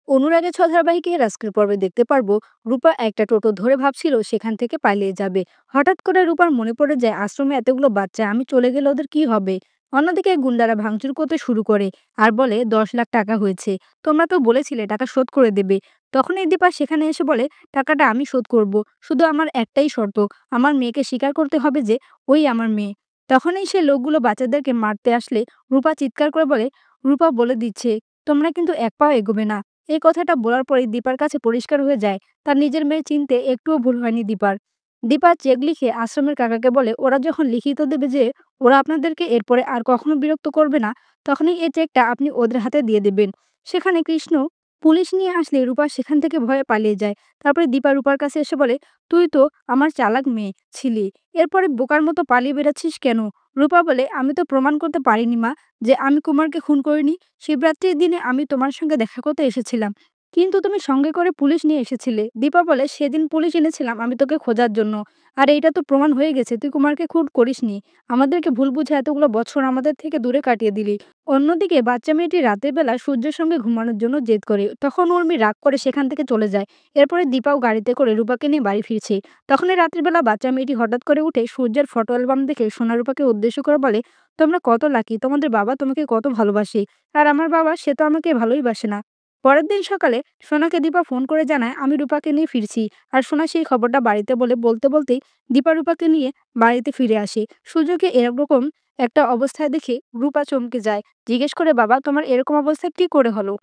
অনুরাগের ছ ধারাবাহিকে আজকের পর্বে দেখতে পারবো রূপা একটা টোটো ধরে ভাবছিল সেখান থেকে পালিয়ে যাবে। হঠাৎ করে রূপার মনে পড়ে যায় আশ্রমে এতগুলো বাচ্চা, আমি চলে গেলে ওদের কি হবে। অন্যদিকে গুন্ডারা ভাঙচুর করতে শুরু করে আর বলে 10 লাখ টাকা হয়েছে, তোমরা তো বলেছিলে টাকা শোধ করে দেবে। তখন এই দীপা সেখানে এসে বলে টাকাটা আমি শোধ করব, শুধু আমার একটাই শর্ত, আমার মেয়েকে স্বীকার করতে হবে যে ওই আমার মেয়ে। তখনই সে লোকগুলো বাচ্চাদেরকে মারতে আসলে রূপা চিৎকার করে বলে, রূপা বলে দিচ্ছে তোমরা কিন্তু এক পাও এগোবে না। এই কথাটা বলার পরেই দীপার কাছে পরিষ্কার হয়ে যায় তার নিজের মেয়ে চিনতে একটুও ভুল হয়নি দীপার। দীপা চেক লিখে আশ্রমের কাকাকে বলে ওরা যখন লিখিত দেবে যে ওরা আপনাদেরকে এরপরে আর কখনো বিরক্ত করবে না, তখনই এই চেকটা আপনি ওদের হাতে দিয়ে দেবেন। সেখানে কৃষ্ণ পুলিশ নিয়ে আসলে রূপা সেখান থেকে ভয়ে পালিয়ে যায়। তারপরে দীপা রূপার কাছে এসে বলে, তুই তো আমার চালাক মেয়ে ছিলি, এরপরে বোকার মতো পালিয়ে বেড়াচ্ছিস কেন? রূপা বলে, আমি তো প্রমাণ করতে পারিনি মা যে আমি কুমারকে খুন করিনি। শিবরাত্রির দিনে আমি তোমার সঙ্গে দেখা করতে এসেছিলাম, কিন্তু তুমি সঙ্গে করে পুলিশ নিয়ে এসেছিলে। দীপা বলে, সেদিন পুলিশ এনেছিলাম আমি তোকে খোঁজার জন্য, আর এইটা তো প্রমাণ হয়ে গেছে তুই কুমারকে খুন করিসনি। আমাদেরকে ভুল বুঝে এতগুলো বছর আমাদের থেকে দূরে কাটিয়ে দিলি। অন্যদিকে বাচ্চা মেয়েটি রাতের বেলা সূর্যের সঙ্গে ঘুমানোর জন্য জেদ করে, তখন উর্মি রাগ করে সেখান থেকে চলে যায়। এরপরে দীপাও গাড়িতে করে রূপাকে নিয়ে বাড়ি ফিরছে। তখনই রাত্রির বেলা বাচ্চা মেয়েটি হঠাৎ করে উঠে সূর্যের ফটো অ্যালবাম দেখে সোনা রূপাকে উদ্দেশ্য করে বলে, তোমরা কত লাকি, তোমাদের বাবা তোমাকে কত ভালোবাসে, আর আমার বাবা সে তো আমাকে ভালোই বাসে না। পরের দিন সকালে সোনাকে দীপা ফোন করে জানায় আমি রূপাকে নিয়ে ফিরছি। আর সোনা সেই খবরটা বাড়িতে বলতে বলতেই দীপা রূপাকে নিয়ে বাড়িতে ফিরে আসে। সূর্যকে এরকম একটা অবস্থায় দেখে রূপা চমকে যায়, জিজ্ঞেস করে বাবা তোমার এরকম অবস্থা কি করে হলো।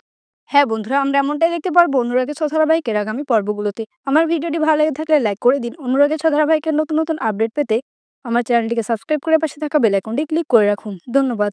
হ্যাঁ বন্ধুরা, আমরা এমনটাই দেখতে পারবো অনুরাগের ছ ধারাবাহিকের আগামী পর্বগুলোতে। আমার ভিডিওটি ভালো লেগে থাকলে লাইক করে দিন। অনুরাগের ছ ধারাবাহিকের নতুন নতুন আপডেট পেতে আমার চ্যানেলটিকে সাবস্ক্রাইব করে পাশে থাকা বেল আইকনটি ক্লিক করে রাখুন। ধন্যবাদ।